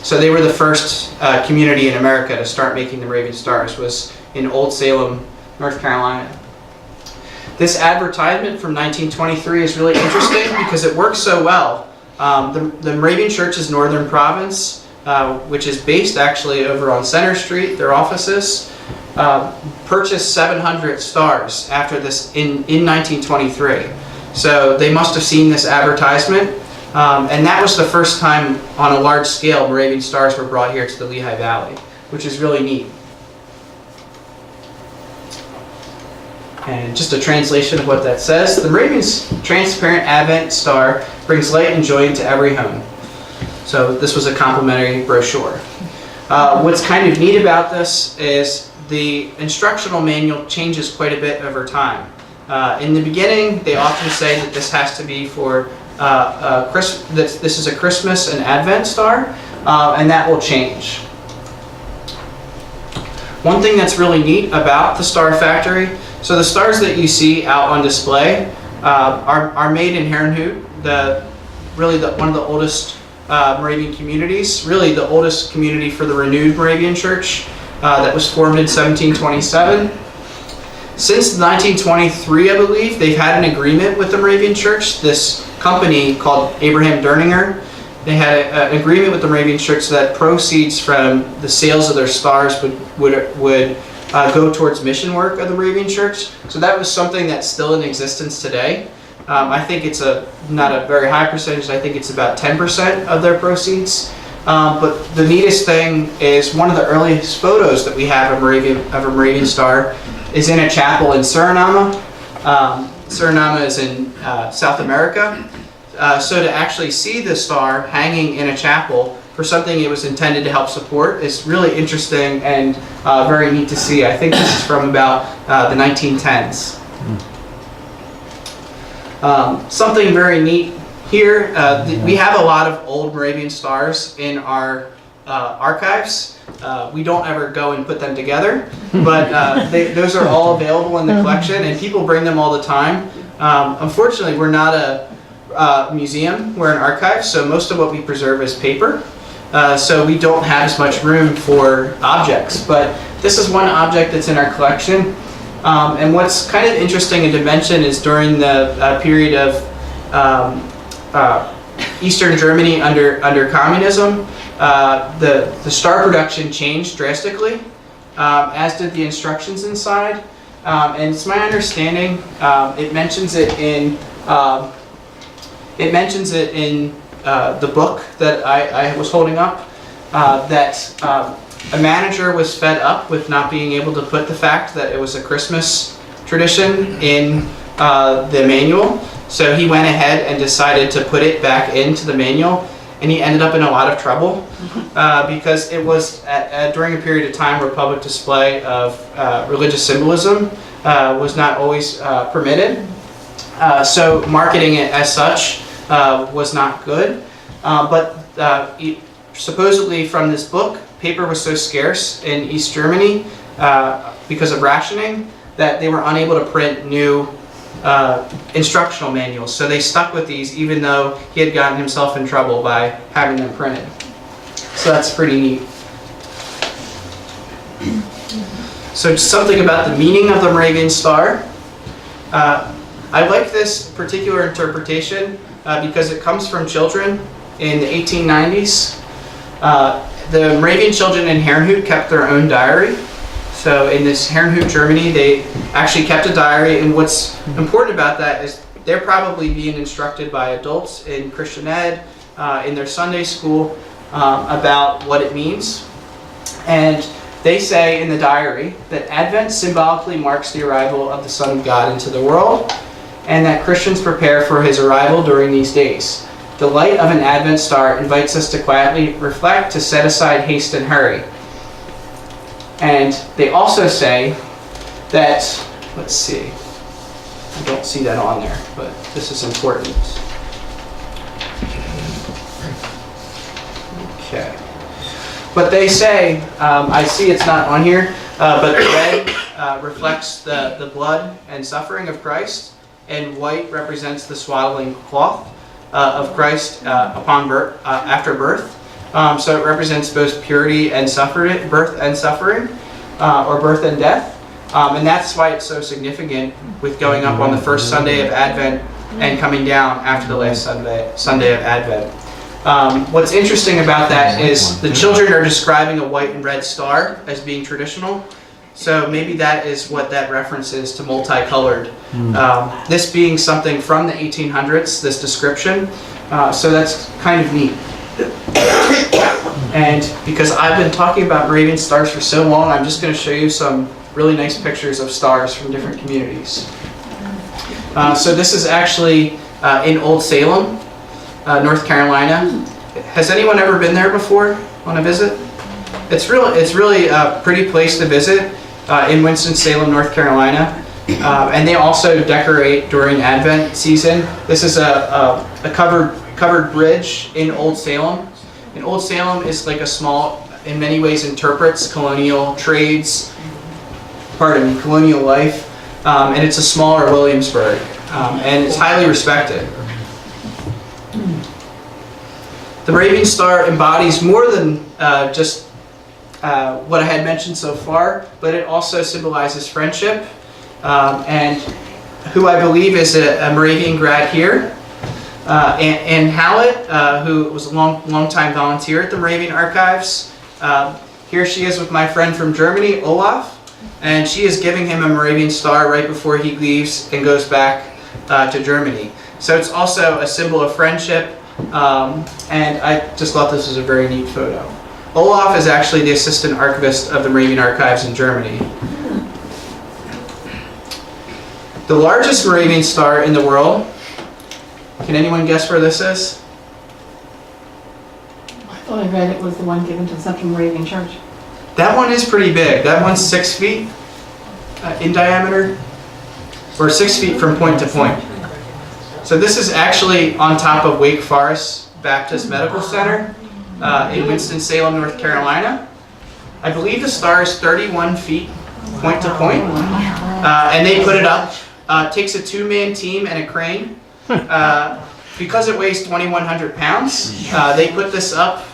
So they were the first community in America to start making the Moravian stars, was in Old Salem, North Carolina. This advertisement from 1923 is really interesting because it works so well. The Moravian Church's Northern Province, which is based actually over on Center Street, their offices, purchased 700 stars after this in 1923. So they must have seen this advertisement, and that was the first time on a large scale Moravian stars were brought here to the Lehigh Valley, which is really neat. And just a translation of what that says. The Moravian's transparent Advent star brings light and joy into every home. So this was a complimentary brochure. What's kind of neat about this is the instructional manual changes quite a bit over time. In the beginning, they often say that this has to be for this is a Christmas and Advent star, and that will change. One thing that's really neat about the Star Factory, so the stars that you see out on display are made in Herrnhut, one of the oldest Moravian communities, really the oldest community for the renewed Moravian Church that was formed in 1727. Since 1923, I believe, they've had an agreement with the Moravian Church. This company called Abraham Derninger, they had an agreement with the Moravian Church that proceeds from the sales of their stars would go towards mission work of the Moravian Church. So that was something that's still in existence today. I think it's not a very high percentage. I think it's about 10% of their proceeds. But the neatest thing is one of the earliest photos that we have of a Moravian star is in a chapel in Suriname. Suriname is in South America. So to actually see the star hanging in a chapel for something it was intended to help support is really interesting and very neat to see. I think this is from about the 1910s. Something very neat here, we have a lot of old Moravian stars in our archives. We don't ever go and put them together, but those are all available in the collection, and people bring them all the time. Unfortunately, we're not museum. We're an archive, so most of what we preserve is paper. So we don't have as much room for objects, but this is one object that's in our collection. And what's kind of interesting and to mention is during the period of Eastern Germany under communism, the star production changed drastically, as did the instructions inside. And it's my understanding, it mentions it in the book that I was holding up, that a manager was fed up with not being able to put the fact that it was a Christmas tradition in the manual. So he went ahead and decided to put it back into the manual, and he ended up in a lot of trouble because it was during a period of time where public display of religious symbolism was not always permitted. So marketing it as such was not good. But supposedly from this book, paper was so scarce in East Germany because of rationing that they were unable to print new instructional manuals. So they stuck with these even though he had gotten himself in trouble by having them printed. So that's pretty neat. So just something about the meaning of the Moravian Star. I like this particular interpretation because it comes from children in the 1890s. The Moravian children in Herrnhut kept their own diary. So in this Herrnhut, Germany, they actually kept a diary, and what's important about that is they're probably being instructed by adults in Christian ed, in their Sunday school, about what it means. And they say in the diary that Advent symbolically marks the arrival of the Son of God into the world, and that Christians prepare for his arrival during these days. The light of an Advent star invites us to quietly reflect, to set aside haste and hurry. And they also say that, let's see, I don't see that on there, but this is important. Okay. But they say, I see it's not on here, but red reflects the blood and suffering of Christ, and white represents the swaddling cloth of Christ after birth. So it represents both purity and suffering, birth and suffering, or birth and death. And that's why it's so significant with going up on the first Sunday of Advent and coming down after the last Sunday of Advent. What's interesting about that is the children are describing a white and red star as being traditional. So maybe that is what that reference is to multicolored. This being something from the 1800s, this description. So that's kind of neat. And because I've been talking about Moravian stars for so long, I'm just going to show you some really nice pictures of stars from different communities. So this is actually in Old Salem, North Carolina. Has anyone ever been there before on a visit? It's really a pretty place to visit in Winston-Salem, North Carolina. And they also decorate during Advent season. This is a covered bridge in Old Salem. And Old Salem is like a small, in many ways interprets colonial trades, colonial life. And it's a smaller Williamsburg. And it's highly respected. The Moravian Star embodies more than just what I had mentioned so far, but it also symbolizes friendship. And who I believe is a Moravian grad here, Ann Hallett, who was a long-time volunteer at the Moravian Archives. Here she is with my friend from Germany, Olaf, and she is giving him a Moravian Star right before he leaves and goes back to Germany. So it's also a symbol of friendship, and I just thought this was a very neat photo. Olaf is actually the Assistant Archivist of the Moravian Archives in Germany. The largest Moravian star in the world, can anyone guess where this is? I thought I read it was the one given to the Central Moravian Church. That one is pretty big. That one's 6 feet in diameter, or 6 feet from point to point. So this is actually on top of Wake Forest Baptist Medical Center in Winston-Salem, North Carolina. I believe the star is 31 feet point to point, and they put it up. It takes a 2-man team and a crane. because it weighs 2,100 pounds, they put this up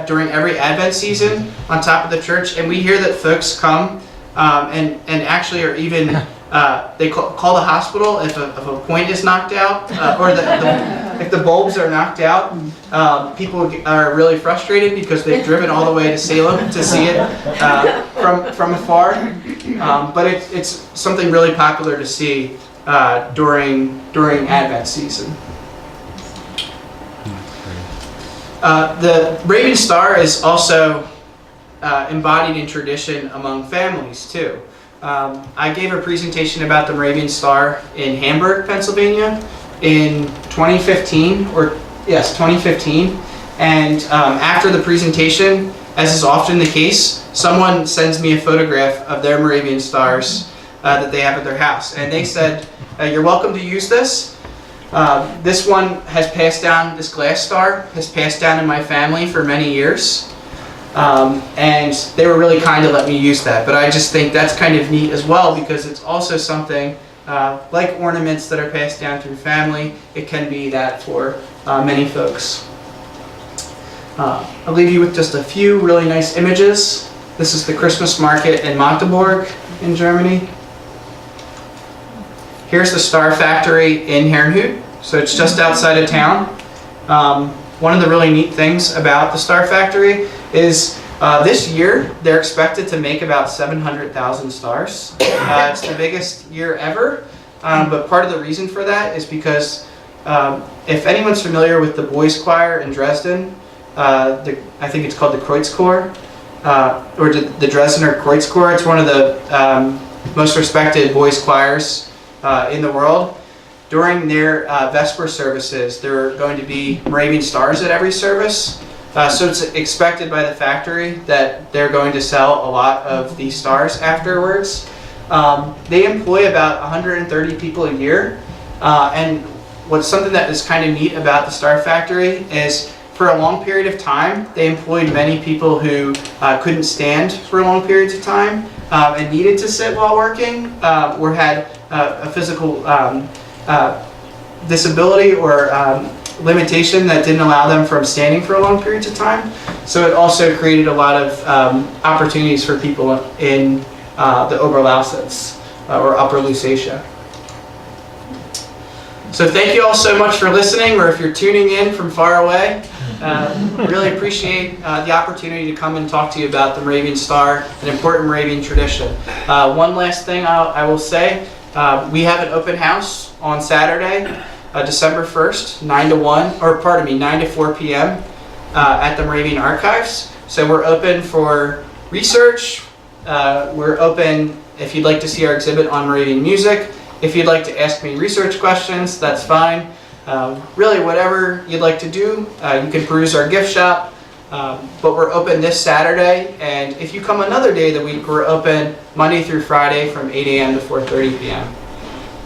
during every Advent season on top of the church, and we hear that folks come and actually are even, they call the hospital if a point is knocked out, or if the bulbs are knocked out. People are really frustrated because they've driven all the way to Salem to see it from afar. But it's something really popular to see during Advent season. The Moravian Star is also embodied in tradition among families too. I gave a presentation about the Moravian Star in Hamburg, Pennsylvania in 2015, and after the presentation, as is often the case, someone sends me a photograph of their Moravian Stars that they have at their house, and they said, "You're welcome to use this. This one has passed down, this glass star has passed down in my family for many years." And they were really kind to let me use that. But I just think that's kind of neat as well, because it's also something like ornaments that are passed down through family. It can be that for many folks. I'll leave you with just a few really nice images. This is the Christmas market in Magdeburg in Germany. Here's the Star Factory in Herrnhut, so it's just outside of town. One of the really neat things about the Star Factory is this year they're expected to make about 700,000 stars. It's the biggest year ever, but part of the reason for that is because if anyone's familiar with the boys choir in Dresden, I think it's called the Kreuzchor, or the Dresdner Kreuzchor. It's one of the most respected boys choirs in the world. During their Vesper services, there are going to be Moravian Stars at every service. So it's expected by the factory that they're going to sell a lot of these stars afterwards. They employ about 130 people a year. And what's something that is kind of neat about the Star Factory is for a long period of time, they employed many people who couldn't stand for long periods of time and needed to sit while working, or had a physical disability or limitation that didn't allow them from standing for long periods of time. So it also created a lot of opportunities for people in the Oberlausitz or Upper Lusatia. So thank you all so much for listening, or if you're tuning in from far away. Really appreciate the opportunity to come and talk to you about the Moravian Star, an important Moravian tradition. One last thing I will say, we have an open house on Saturday, December 1st, 9 to 4 p.m. At the Moravian Archives. So we're open for research. We're open if you'd like to see our exhibit on Moravian music. If you'd like to ask me research questions, that's fine. Really, whatever you'd like to do, you can peruse our gift shop. But we're open this Saturday, and if you come another day of the week, we're open Monday through Friday from 8 a.m. to 4:30 p.m.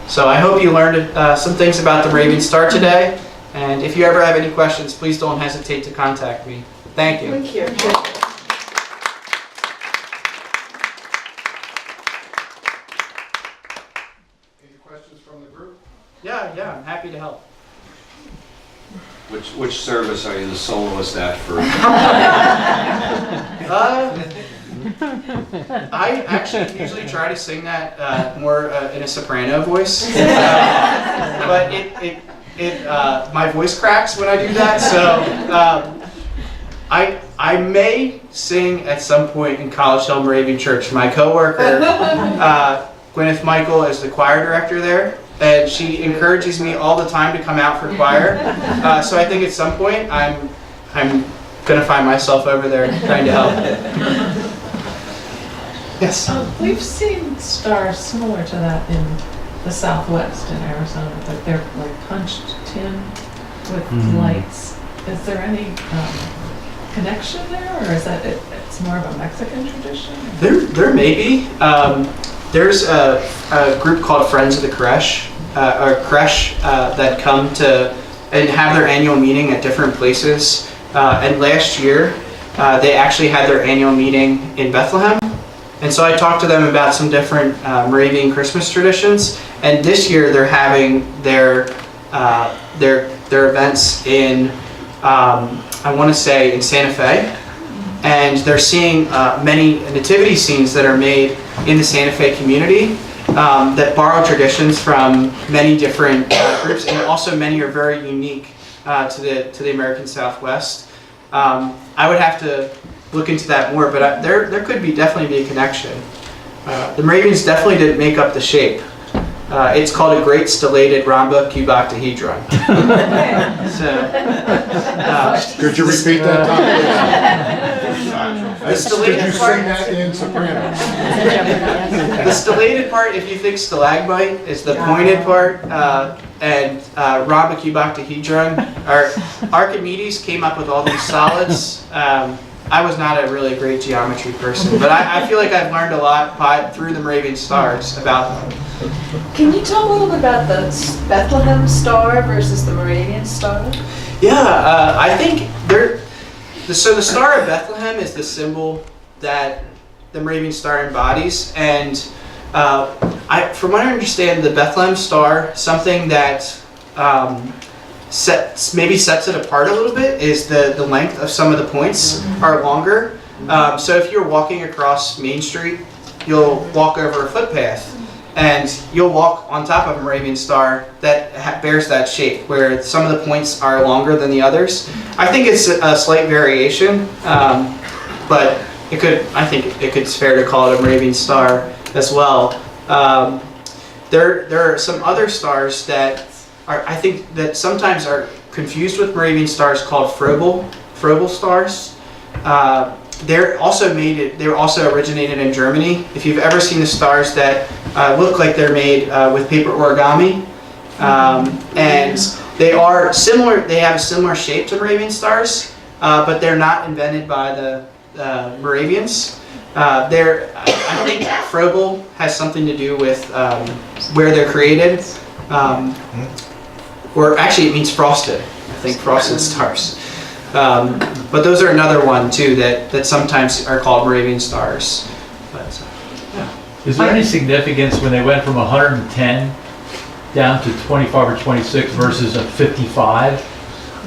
So I hope you learned some things about the Moravian Star today, and if you ever have any questions, please don't hesitate to contact me. Thank you. Thank you. Any questions from the group? Yeah, I'm happy to help. Which service are you the soloist at for? I actually usually try to sing that more in a soprano voice, but my voice cracks when I do that. So I may sing at some point in College Hill Moravian Church. My coworker Gwyneth Michael is the choir director there, and she encourages me all the time to come out for choir. So I think at some point I'm gonna find myself over there trying to help. Yes. We've seen stars similar to that in the Southwest in Arizona, but they're like punched tin with lights. Is there any connection there, or is that it's more of a Mexican tradition? There may be. There's a group called Friends of the Creche, that come to and have their annual meeting at different places. And last year, they actually had their annual meeting in Bethlehem. And so I talked to them about some different Moravian Christmas traditions. And this year they're having their their events in, I want to say, in Santa Fe. And they're seeing many nativity scenes that are made in the Santa Fe community that borrow traditions from many different groups, and also many are very unique to the American Southwest. I would have to look into that more, but there could definitely be a connection. The Moravians definitely didn't make up the shape. It's called a great stellated rhombocubohedron. Could you repeat that, Tom? The stellated Could you part, sing that in soprano? the stellated part, if you think stalagmite, is the pointed part, and rhombocubohedron. Archimedes came up with all these solids. I was not a really great geometry person, but I feel like I've learned a lot through the Moravian Stars about them. Can you tell a little bit about the Bethlehem Star versus the Moravian Star? Yeah, I think so the Star of Bethlehem is the symbol that the Moravian Star embodies, and from what I understand, the Bethlehem Star, something that maybe sets it apart a little bit is the length of some of the points are longer. So if you're walking across Main Street, you'll walk over a footpath, and you'll walk on top of a Moravian Star that bears that shape, where some of the points are longer than the others. I think it's a slight variation, but I think it's fair to call it a Moravian Star as well. There are some other stars that I think that sometimes are confused with Moravian stars called Froebel stars. They also originated in Germany. If you've ever seen the stars that look like they're made with paper origami, and they are similar. They have a similar shape to Moravian stars, but they're not invented by the Moravians. I think Froebel has something to do with where they're created, or actually it means frosted. I think frosted stars. But those are another one too that sometimes are called Moravian stars. But, yeah. Is there any significance when they went from 110 down to 25 or 26 versus a 55?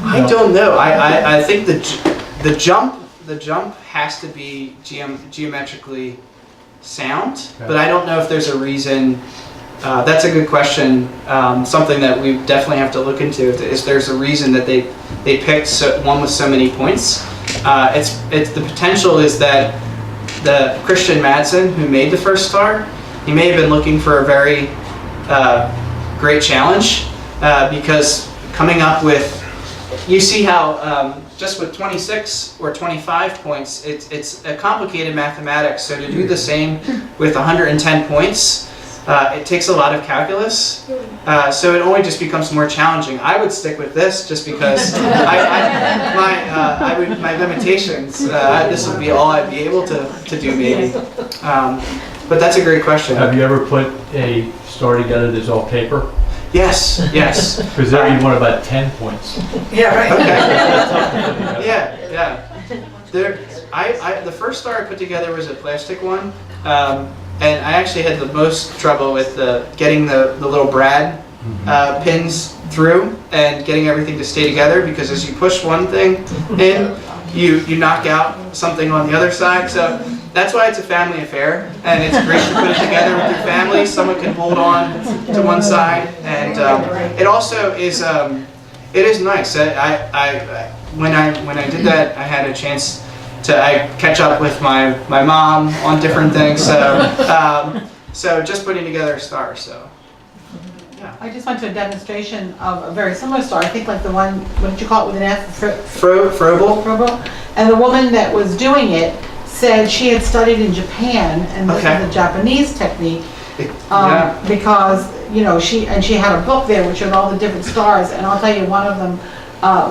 I don't know. I think the jump has to be geometrically sound, but I don't know if there's a reason. That's a good question. Something that we definitely have to look into is there's a reason that they picked one with so many points. It's the potential is that the Christian Madsen, who made the first star, he may have been looking for a very great challenge, because coming up with, you see how just with 26 or 25 points, it's a complicated mathematics. So to do the same with 110 points, it takes a lot of calculus, so it only just becomes more challenging. I would stick with this just because my limitations. This would be all I'd be able to do maybe. But that's a great question. Have you ever put a star together that's all paper? Yes. Because there you want about 10 points. Yeah, right. Okay. Yeah. The first star I put together was a plastic one. And I actually had the most trouble with getting the little brad pins through and getting everything to stay together, because as you push one thing in, you knock out something on the other side. So that's why it's a family affair, and it's great to put it together with your family. Someone can hold on to one side, and it also is it is nice. When I did that, I had a chance to catch up with my mom on different things. So just putting together a star. So yeah. I just went to a demonstration of a very similar star. I think like the one, what did you call it with an F? Froebel. And the woman that was doing it said she had studied in Japan, and this is a Japanese technique, because she had a book there which showed all the different stars, and I'll tell you, one of them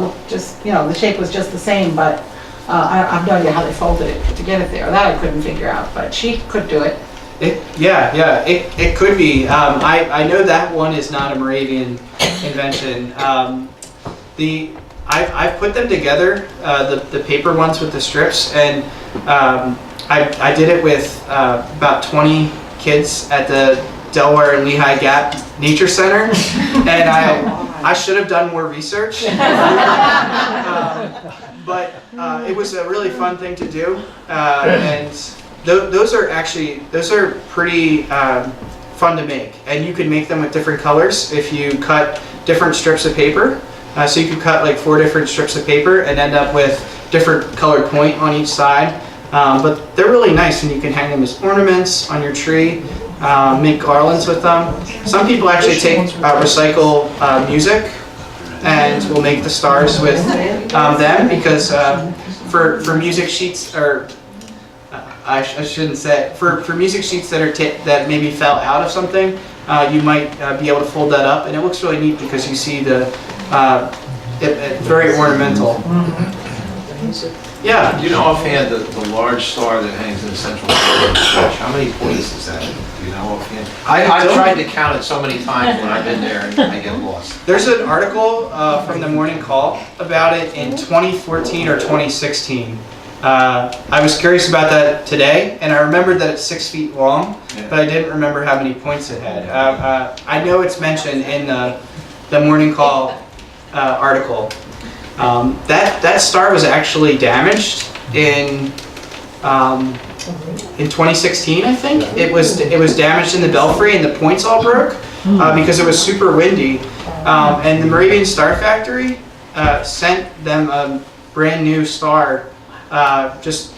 looked just, the shape was just the same, but I have no idea how they folded it to get it there. That I couldn't figure out, but she could do it. It could be. I know that one is not a Moravian invention. I've put them together, the paper ones with the strips, and I did it with about 20 kids at the Delaware and Lehigh Gap Nature Center, and I should have done more research. But it was a really fun thing to do. And those are pretty fun to make. And you can make them with different colors if you cut different strips of paper. So you could cut like 4 different strips of paper and end up with different colored point on each side. But they're really nice, and you can hang them as ornaments on your tree, make garlands with them. Some people actually recycle music and will make the stars with them, because for music sheets, or I shouldn't say, for music sheets that maybe fell out of something, you might be able to fold that up, and it looks really neat because you see it's very ornamental. Yeah. Do you know offhand the large star that hangs in the central part of the church? How many points is that? Do you know offhand? I've tried to count it so many times when I've been there and I get lost. There's an article from the Morning Call about it in 2014 or 2016. I was curious about that today, and I remembered that it's 6 feet long, but I didn't remember how many points it had. I know it's mentioned in the Morning Call article. That star was actually damaged in 2016, I think. It was damaged in the belfry, and the points all broke because it was super windy. And the Moravian Star Factory sent them a brand new star just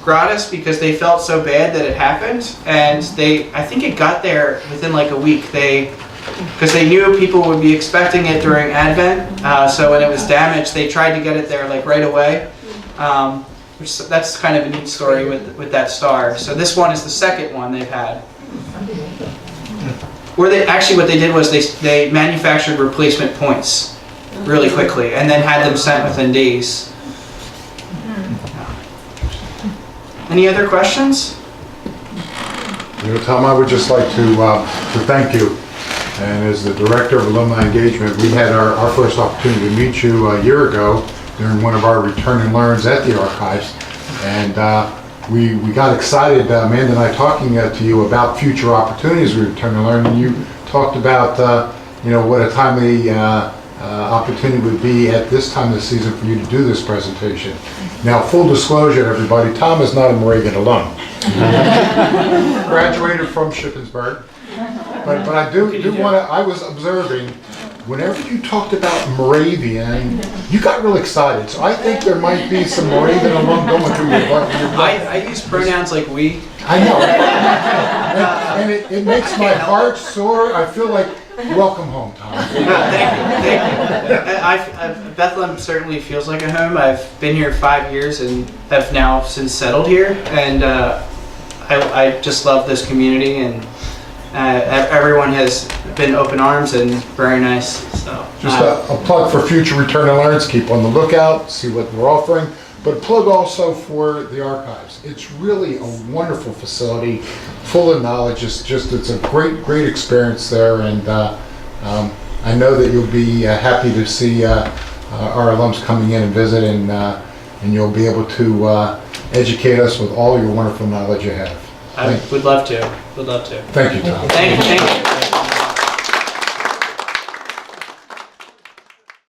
gratis, because they felt so bad that it happened. And I think it got there within like a week. Because they knew people would be expecting it during Advent, so when it was damaged, they tried to get it there like right away. That's kind of a neat story with that star. So this one is the second one they've had. What they did was they manufactured replacement points really quickly, and then had them sent within days. Any other questions? Tom, I would just like to thank you. And as the Director of Alumni Engagement, we had our first opportunity to meet you a year ago during one of our Return and Learns at the Archives. And we got excited, Amanda and I, talking to you about future opportunities with Return and Learn. And you talked about, what a timely opportunity would be at this time of the season for you to do this presentation. Now, full disclosure, everybody, Tom is not a Moravian alum. Graduated from Shippensburg. But I do want to, I was observing, whenever you talked about Moravian, you got real excited. So I think there might be some Moravian alum going through your blood. I use pronouns like we. I know. And it makes my heart sore. I feel like, welcome home, Tom. Thank you. Bethlehem certainly feels like a home. I've been here 5 years and have now since settled here. And I just love this community, and everyone has been open arms and very nice. So just a plug for future Return and Learns. Keep on the lookout, see what we're offering. But a plug also for the archives. It's really a wonderful facility, full of knowledge. It's a great experience there, and I know that you'll be happy to see our alums coming in and visit, and you'll be able to educate us with all your wonderful knowledge you have. I would love to. Thank you, Tom. Thank you.